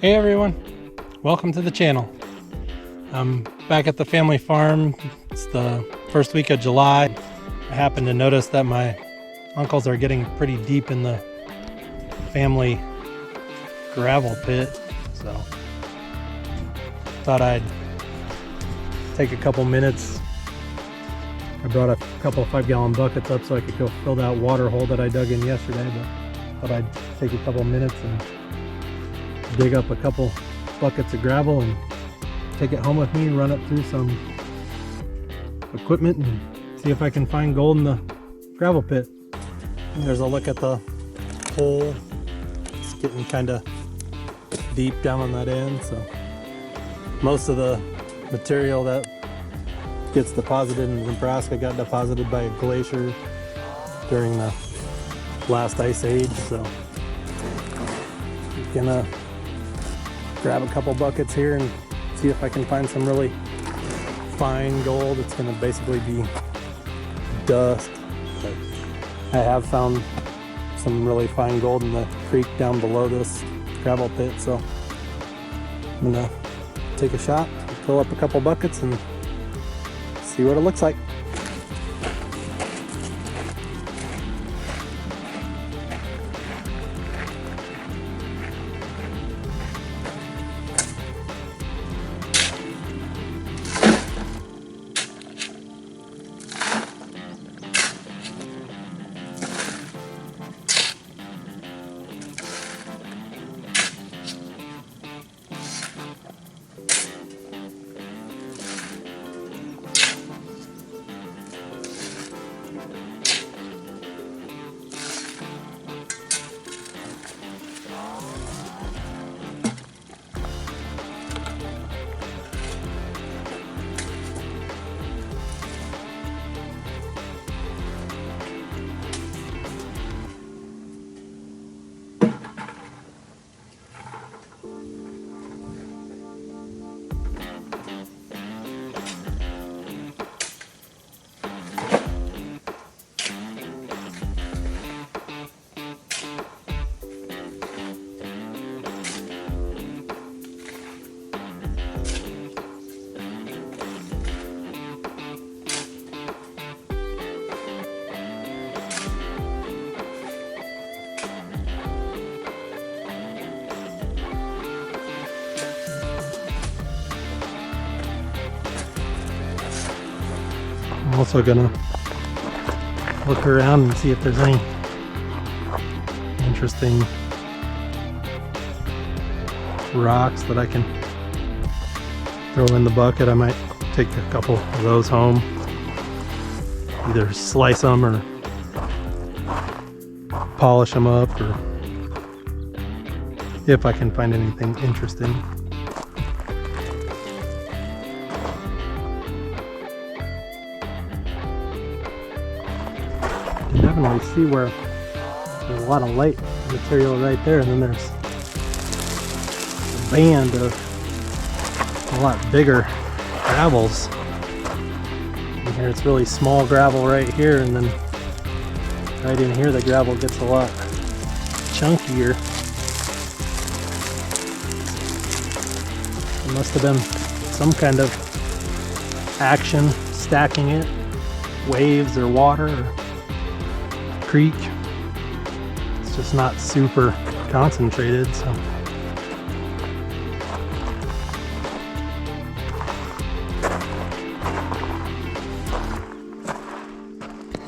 Hey everyone, welcome to the channel. I'm back at the family farm. It's the first week of July. I happened to notice that my uncles are getting pretty deep in the family gravel pit, so thought I'd take a couple minutes. I brought a couple 5-gallon buckets up so I could go fill that water hole that I dug in yesterday, but thought I'd take a couple minutes and dig up a couple buckets of gravel and take it home with me and run it through some equipment and see if I can find gold in the gravel pit. And there's a look at the hole. It's getting kind of deep down on that end, so most of the material that gets deposited in Nebraska got deposited by a glacier during the last ice age, so I'm gonna grab a couple buckets here and see if I can find some really fine gold. It's gonna basically be dust, but I have found some really fine gold in the creek down below this gravel pit, so I'm gonna take a shot, fill up a couple buckets and see what it looks like. I'm also gonna look around and see if there's any interesting rocks that I can throw in the bucket. I might take a couple of those home, either slice them or polish them up, or if I can find anything interesting. You definitely see where there's a lot of light material right there, and then there's a band of a lot bigger gravels. And here it's really small gravel right here, and then right in here the gravel gets a lot chunkier. There must have been some kind of action stacking it, waves or water or creek. It's just not super concentrated, so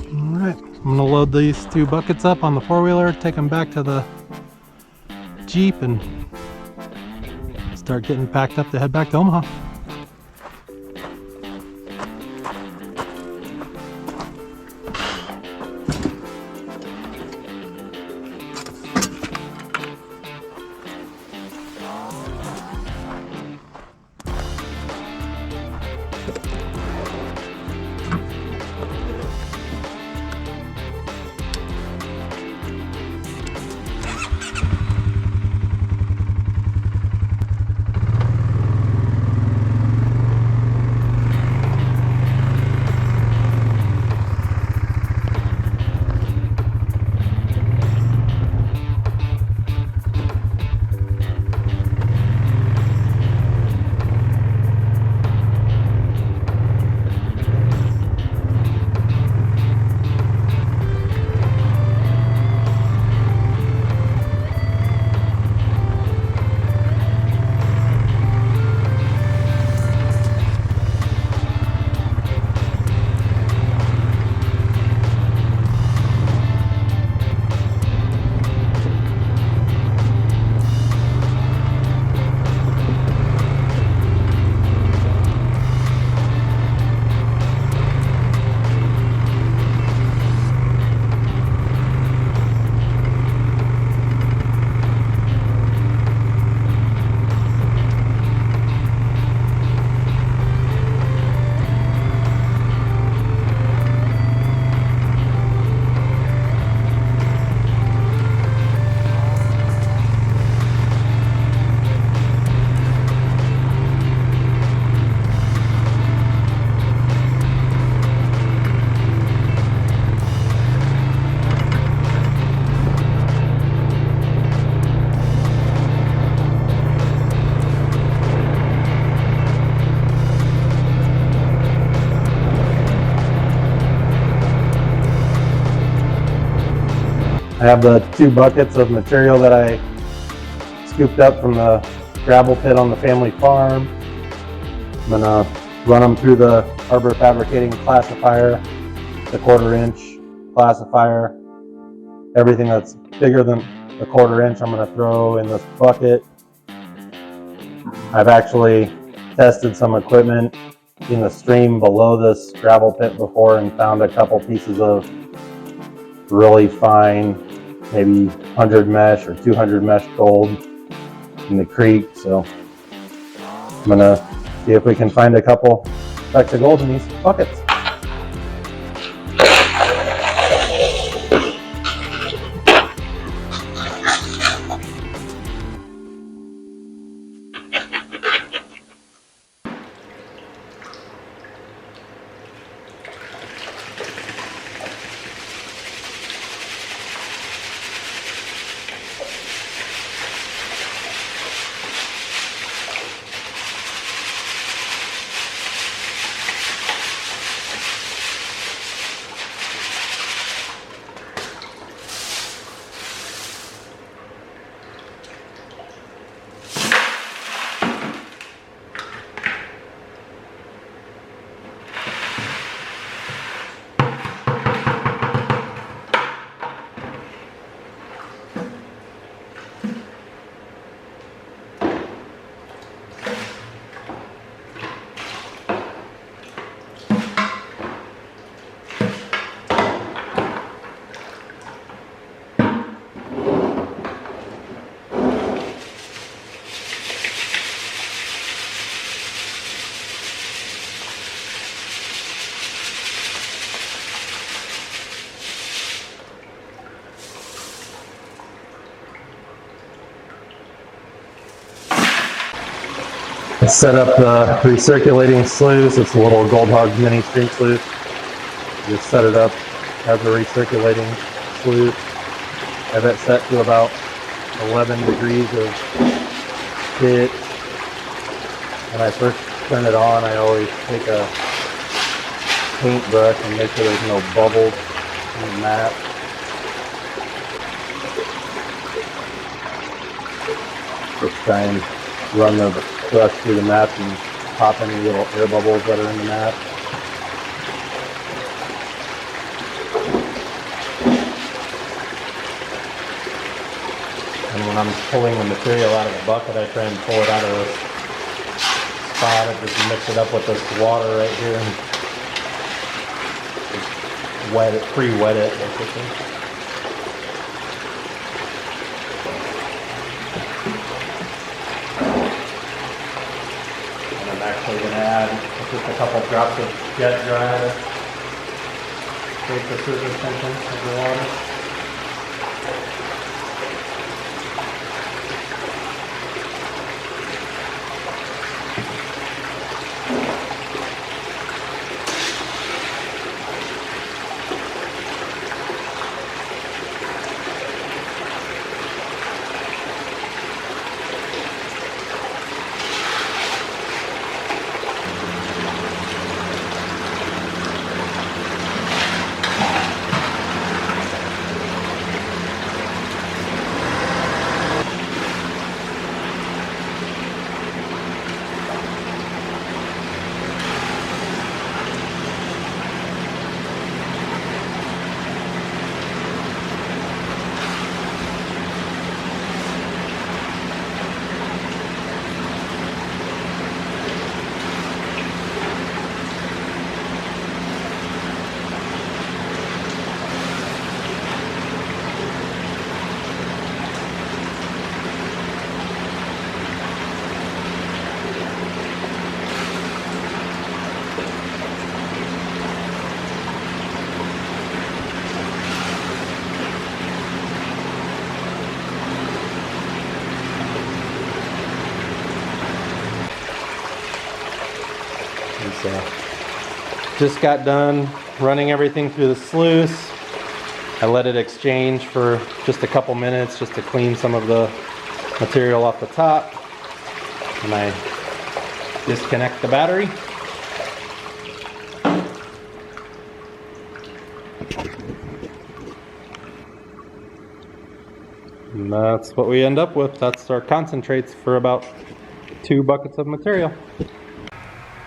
alright, I'm gonna load these 2 buckets up on the 4-wheeler, take them back to the Jeep and start getting packed up to head back to Omaha. I have the 2 buckets of material that I scooped up from the gravel pit on the family farm. I'm gonna run them through the Harbor Fabricating classifier, the 1/4 inch classifier. Everything that's bigger than the 1/4 inch I'm gonna throw in this bucket. I've actually tested some equipment in the stream below this gravel pit before and found a couple pieces of really fine, maybe 100 mesh or 200 mesh gold in the creek. So I'm gonna see if we can find a couple specks of gold in these buckets. I set up the recirculating sluice. It's a little Gold Hog mini stream sluice. Just set it up as a recirculating sluice. I have it set to about 11 degrees of pitch. When I first turn it on, I always take a paintbrush and make sure there's no bubbles in the mat. Just try and run the brush through the mat and pop any little air bubbles that are in the mat. And when I'm pulling the material out of the bucket, I try and pull it out of this spot. I just mix it up with this water right here and just wet it, pre-wet it basically. I'm actually going to add just a couple drops of jet dry to create the surface tension of the water. So, just got done running everything through the sluice. I let it exchange for just a couple minutes just to clean some of the material off the top. And I disconnect the battery. And that's what we end up with. That's our concentrates for about 2 buckets of material.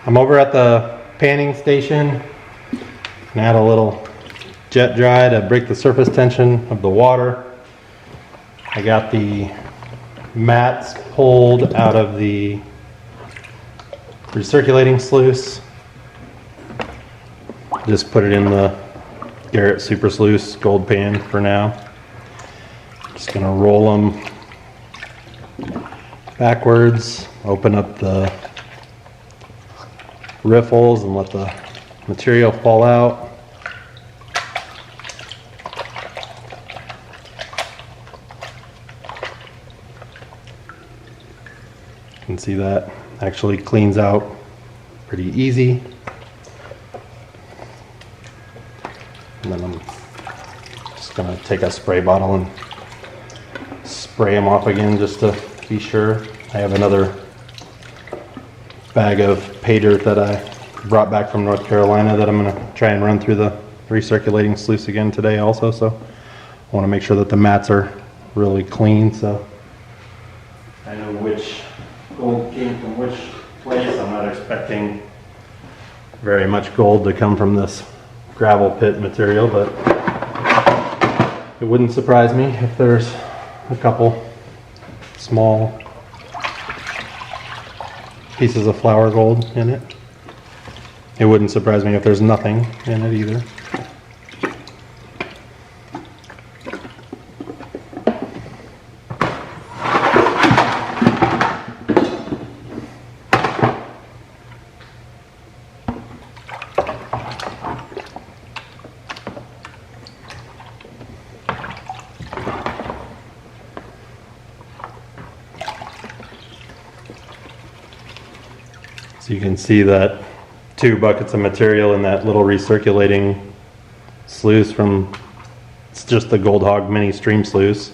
I'm over at the panning station. And add a little jet dry to break the surface tension of the water. I got the mats pulled out of the recirculating sluice. Just put it in the Garrett Super Sluice Gold Pan for now. Just gonna roll them backwards, open up the riffles and let the material fall out. You can see that actually cleans out pretty easy. And then I'm just gonna take a spray bottle and spray them off again just to be sure. I have another bag of pay dirt that I brought back from North Carolina that I'm gonna try and run through the recirculating sluice again today also. So I wanna make sure that the mats are really clean, so I know which gold came from which place. I'm not expecting very much gold to come from this gravel pit material, but it wouldn't surprise me if there's a couple small pieces of flour gold in it. It wouldn't surprise me if there's nothing in it either. So you can see that 2 buckets of material in that little recirculating sluice from, it's just the Gold Hog mini stream sluice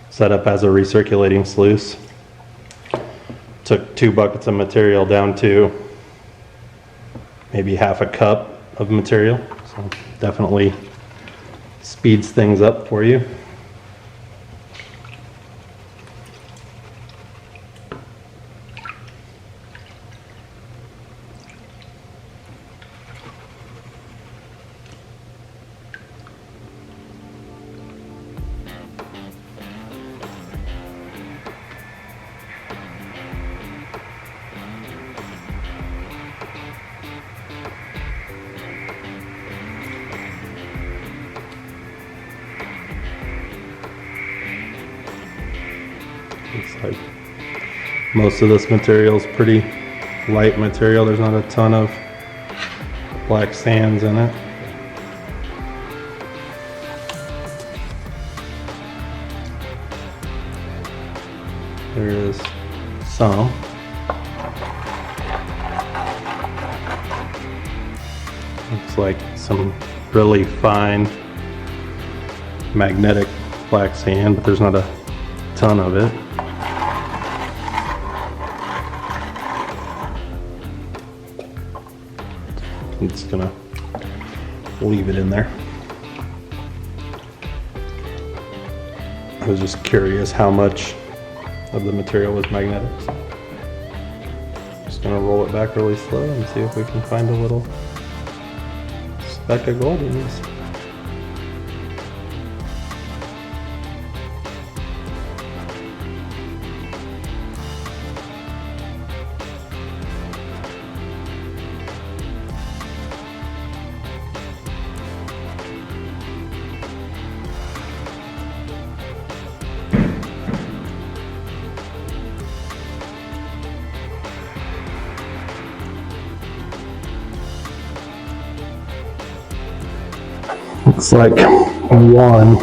set up as a recirculating sluice. Took 2 buckets of material down to maybe half a cup of material. So definitely speeds things up for you. Looks like most of this material is pretty light material. There's not a ton of black sands in it. There is some. Looks like some really fine magnetic black sand, but there's not a ton of it. I'm just gonna leave it in there. I was just curious how much of the material was magnetic. So just gonna roll it back really slow and see if we can find a little speck of gold in this. Looks like one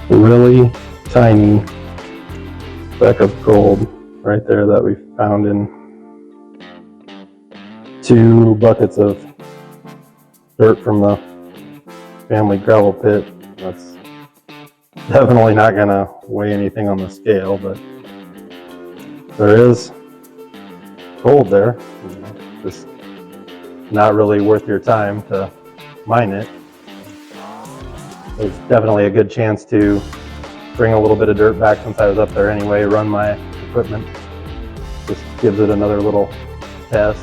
really tiny speck of gold right there that we found in 2 buckets of dirt from the family gravel pit. That's definitely not gonna weigh anything on the scale, but there is gold there. Just not really worth your time to mine it. There's definitely a good chance to bring a little bit of dirt back since I was up there anyway, run my equipment. Just gives it another little test.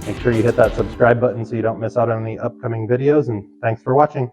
Make sure you hit that subscribe button so you don't miss out on any upcoming videos, and thanks for watching.